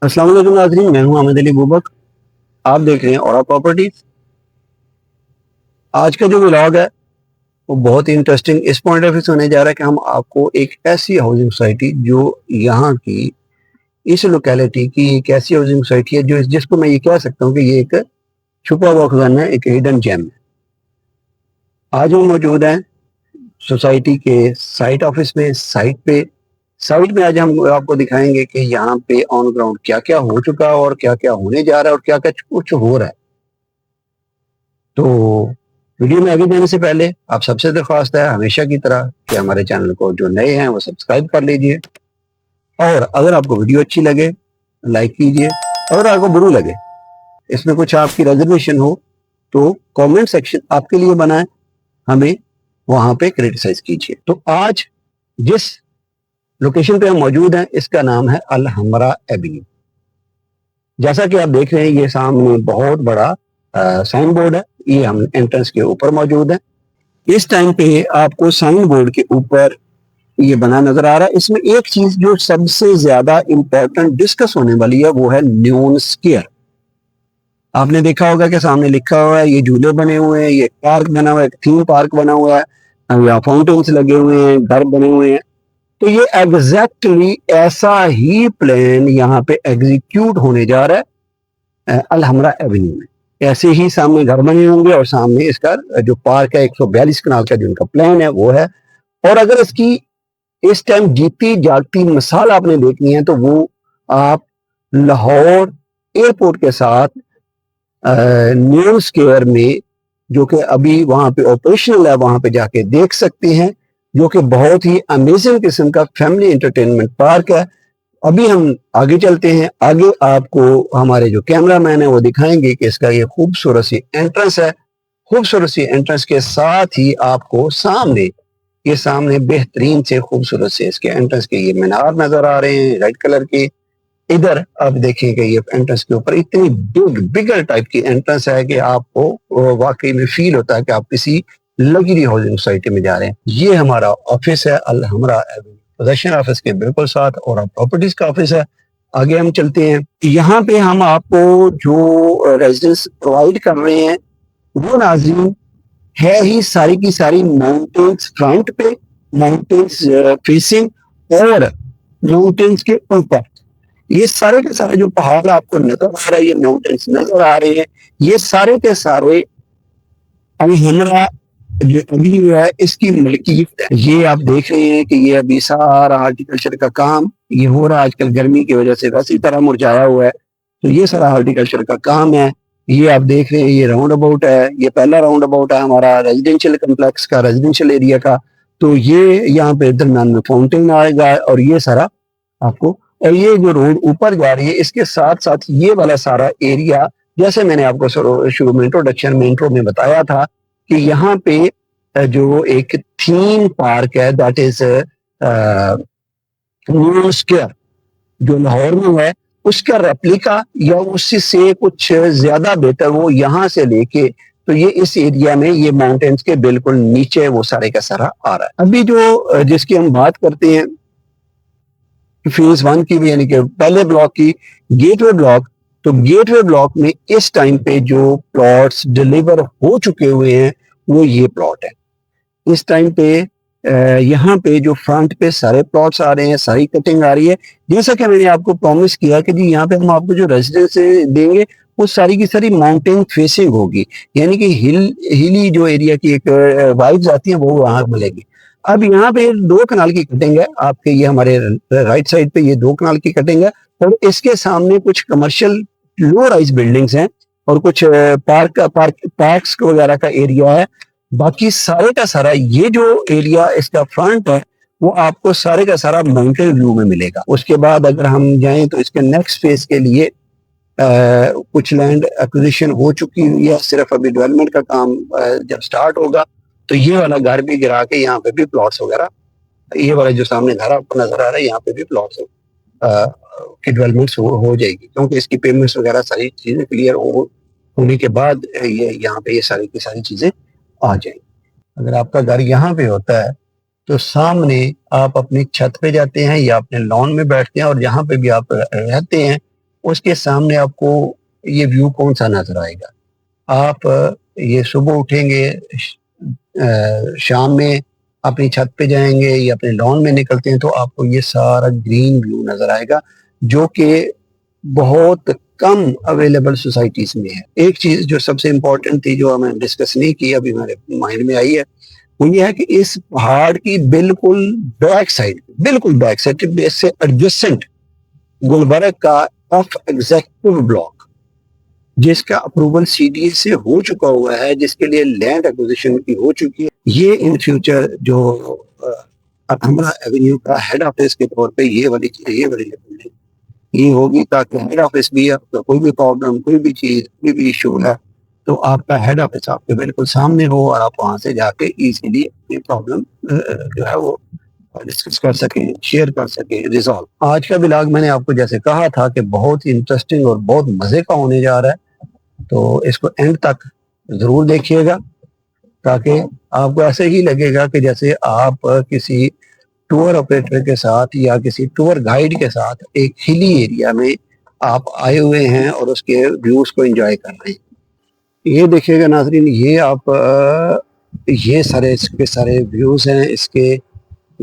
अस्सलाम वालेकुम नाज़रीन, मैं हूं हामिद अली बुबक। आप देख रहे हैं औरा प्रॉपर्टीज। आज का जो व्लॉग है वो बहुत ही इंटरेस्टिंग इस पॉइंट ऑफ व्यू से होने जा रहा है कि हम आपको एक ऐसी हाउसिंग सोसाइटी जो यहाँ की इस लोकेलिटी की एक ऐसी हाउसिंग सोसाइटी है जो जिसको मैं ये कह सकता हूँ कि ये एक छुपा हुआ खजाना है, एक हिडन जेम है। आज हम मौजूद हैं सोसाइटी के साइट ऑफिस में, साइट में आज हम आपको दिखाएंगे कि यहाँ पे ऑन ग्राउंड क्या क्या हो चुका है और क्या क्या होने जा रहा है और क्या क्या कुछ हो रहा है। तो वीडियो में आगे जाने से पहले आप सबसे दरख्वास्त है हमेशा की तरह कि हमारे चैनल को जो नए हैं वो सब्सक्राइब कर लीजिए, और अगर आपको वीडियो अच्छी लगे लाइक कीजिए, और अगर आपको बुरी लगे, इसमें कुछ आपकी रिजर्वेशन हो तो कमेंट सेक्शन आपके लिए बना है, हमें वहां पे क्रिटिसाइज कीजिए। तो आज जिस लोकेशन पे हम मौजूद हैं इसका नाम है अल हमरा एवेन्यू। जैसा कि आप देख रहे हैं ये सामने बहुत बड़ा साइन बोर्ड है, ये हम एंट्रेंस के ऊपर मौजूद है। इस टाइम पे आपको साइन बोर्ड के ऊपर ये बना नजर आ रहा है। इसमें एक चीज जो सबसे ज्यादा इंपॉर्टेंट डिस्कस होने वाली है वो है न्यून स्क्वायर। आपने देखा होगा कि सामने लिखा हुआ है, ये झूले बने हुए हैं, ये पार्क बना हुआ है, थीम पार्क बना हुआ है, यहाँ फाउंटेन्स लगे हुए हैं, घर बने हुए हैं। तो ये एग्जैक्टली ऐसा ही प्लान यहाँ पे एग्जीक्यूट होने जा रहा है अल हमरा एवेन्यू में। ऐसे ही सामने घर बने होंगे और सामने इसका जो पार्क है 142 कनाल का जो इनका प्लान है वो है। और अगर इसकी इस टाइम जीती जागती मिसाल आपने देखनी है तो वो आप लाहौर एयरपोर्ट के साथ न्यून स्क्वायर में, जो कि अभी वहां पे ऑपरेशनल है, वहां पे जाके देख सकते हैं, जो कि बहुत ही अमेजिंग किस्म का फैमिली एंटरटेनमेंट पार्क है। अभी हम आगे चलते हैं, आगे आपको हमारे जो कैमरामैन है वो दिखाएंगे कि इसका ये खूबसूरत सी एंट्रेंस है। खूबसूरत सी एंट्रेंस के साथ ही आपको सामने बेहतरीन से खूबसूरत से इसके एंट्रेंस के ये मीनार नजर आ रहे हैं रेड कलर के। इधर आप देखेंगे ये एंट्रेंस के ऊपर इतनी बिगर टाइप की एंट्रेंस है कि आपको वाकई में फील होता है कि आप किसी लग्जरी हाउसिंग सोसाइटी में जा रहे हैं। ये हमारा ऑफिस है अल हमरा एवेन्यू पोजेशन ऑफिस के बिल्कुल साथ, और प्रॉपर्टीज का ऑफिस है। आगे हम चलते हैं, यहाँ पे हम आपको जो रेजिडेंस प्रोवाइड कर रहे हैं वो नाज़रीन है ही सारी की सारी माउंटेन्स फ्रंट पे, माउंटेन्स फेसिंग, और माउंटेन्स के ऊपर ये सारे के सारे जो पहाड़ आपको नजर आ रहे हैं, ये माउंटेन्स नजर आ रहे हैं, ये सारे के सारे अभी हमरा जो अभी है इसकी मलकियत है। ये आप देख रहे हैं कि ये अभी सारा हॉर्टिकल्चर का काम ये हो रहा है। आजकल गर्मी की वजह से वैसी तरह मुरझाया हुआ है, तो ये सारा हॉर्टिकल्चर का काम है। ये आप देख रहे हैं ये राउंड अबाउट है, ये पहला राउंड अबाउट है हमारा रेजिडेंशियल कम्प्लेक्स का, रेजिडेंशियल एरिया का। तो ये यहाँ पे दरम्यान में फाउंटेन आएगा और ये सारा आपको, और ये जो रोड ऊपर जा रही है इसके साथ साथ ये वाला सारा एरिया, जैसे मैंने आपको शुरू में इंट्रोडक्शन में इंट्रो में बताया था कि यहाँ पे जो एक थीम पार्क है दैट इज न्यून स्क्वायर जो लाहौर में है, उसका रेप्लिका या उससे से कुछ ज्यादा बेहतर वो यहाँ से लेके, तो ये इस एरिया में ये माउंटेन्स के बिल्कुल नीचे वो सारे का सारा आ रहा है। अभी जो जिसकी हम बात करते हैं फेज 1 की, यानी कि पहले ब्लॉक की, गेटवे ब्लॉक। तो गेटवे ब्लॉक में इस टाइम पे जो प्लॉट्स डिलीवर हो चुके हुए हैं वो ये प्लॉट है। इस टाइम पे यहाँ पे जो फ्रंट पे सारे प्लॉट्स आ रहे हैं, सारी कटिंग आ रही है। जैसा कि मैंने आपको प्रॉमिस किया कि जी यहाँ पे हम आपको जो रेजिडेंस देंगे वो सारी की सारी माउंटेन फेसिंग होगी, यानी कि हिली जो एरिया की एक वाइब्स आती है वो वहां मिलेगी। अब यहाँ पे 2 कनाल की कटिंग है आपके, ये हमारे राइट साइड पे ये 2 कनाल की कटिंग है, और इसके सामने कुछ कमर्शियल लो राइज बिल्डिंग्स हैं और कुछ पार्क्स वगैरह का एरिया है। बाकी सारे का सारा ये जो एरिया इसका फ्रंट है वो आपको सारे का सारा माउंटेन व्यू में मिलेगा। उसके बाद अगर हम जाएं तो इसके नेक्स्ट फेज के लिए कुछ लैंड एक्विजिशन हो चुकी हुई है, सिर्फ अभी डेवलपमेंट का काम जब स्टार्ट होगा तो ये वाला घर भी गिरा के यहाँ पे भी प्लॉट्स वगैरह, ये वाला जो सामने घर आपको नजर आ रहा है यहाँ पे भी प्लॉट्स की डेवलपमेंट हो जाएगी, क्योंकि इसकी पेमेंट्स वगैरह सारी चीजें क्लियर होने के बाद ये यहाँ पे ये सारी की सारी चीजें आ जाएंगी। अगर आपका घर यहाँ पे होता है तो सामने आप अपनी छत पे जाते हैं या अपने लॉन में बैठते हैं, और जहाँ पे भी आप रहते हैं اس کے سامنے آپ کو یہ ویو کون سا نظر آئے گا؟ آپ یہ صبح اٹھیں گے، شام میں اپنی چھت پہ جائیں گے یا اپنے لان میں نکلتے ہیں تو آپ کو یہ سارا گرین ویو نظر آئے گا، جو کہ بہت کم اویلیبل سوسائٹیز میں ہے۔ ایک چیز جو سب سے امپورٹنٹ تھی جو ہمیں ڈسکس نہیں کی، ابھی میرے مائنڈ میں آئی ہے، وہ یہ ہے کہ اس پہاڑ کی بالکل بیک سائڈ اس سے ایڈجسٹنٹ گلبرگ کا ایف ایگزیکٹو بلاک، جس کا اپروول سی ڈی سے ہو چکا ہوا ہے، جس کے لیے لینڈ ایکوزیشن کی ہو چکی ہے، یہ ان فیوچر جو ہمارا ایونیو کا ہیڈ آفس کے طور پہ یہ والی بلڈنگ یہ ہوگی، تاکہ ہیڈ آفس بھی آپ کا کوئی بھی پرابلم، کوئی بھی چیز، کوئی بھی ایشو ہے تو آپ کا ہیڈ آفس آپ کے بالکل سامنے ہو اور آپ وہاں سے جا کے ایزیلی اپنی پرابلم جو ہے وہ ڈسکس کر سکیں، شیئر کر سکیں، ریزالو۔ آج کا ولاگ میں نے آپ کو جیسے کہا تھا کہ بہت ہی انٹرسٹنگ اور بہت مزے کا ہونے جا رہا ہے، تو اس کو اینڈ تک ضرور دیکھیے گا، تاکہ آپ کو ایسے ہی لگے گا کہ جیسے آپ کسی ٹور آپریٹر کے ساتھ یا کسی ٹور گائیڈ کے ساتھ ایک ہلی ایریا میں آپ آئے ہوئے ہیں اور اس کے ویوز کو انجوائے کر رہے ہیں۔ یہ دیکھیے گا ناظرین، یہ آپ یہ سارے اس کے سارے ویوز ہیں، اس کے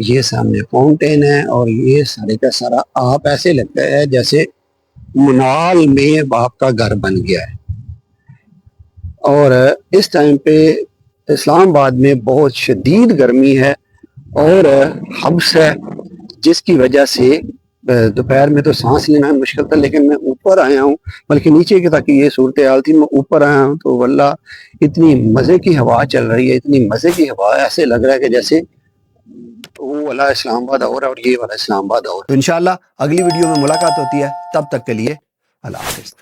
یہ سامنے فاؤنٹین ہے، اور یہ سارے کا سارا آپ ایسے لگتا ہے جیسے منال میں آپ کا گھر بن گیا ہے۔ اور اس ٹائم پہ اسلام آباد میں بہت شدید گرمی ہے اور حبس ہے، جس کی وجہ سے دوپہر میں تو سانس لینا مشکل تھا، لیکن میں اوپر آیا ہوں، بلکہ نیچے کی تک یہ صورتحال تھی، میں اوپر آیا ہوں تو واللہ اتنی مزے کی ہوا چل رہی ہے، اتنی مزے کی ہوا، ایسے لگ رہا ہے کہ جیسے وہ والا اسلام آباد اور یہ والا اسلام آباد اور۔ تو انشاءاللہ اگلی ویڈیو میں ملاقات ہوتی ہے، تب تک کے لیے اللہ حافظ۔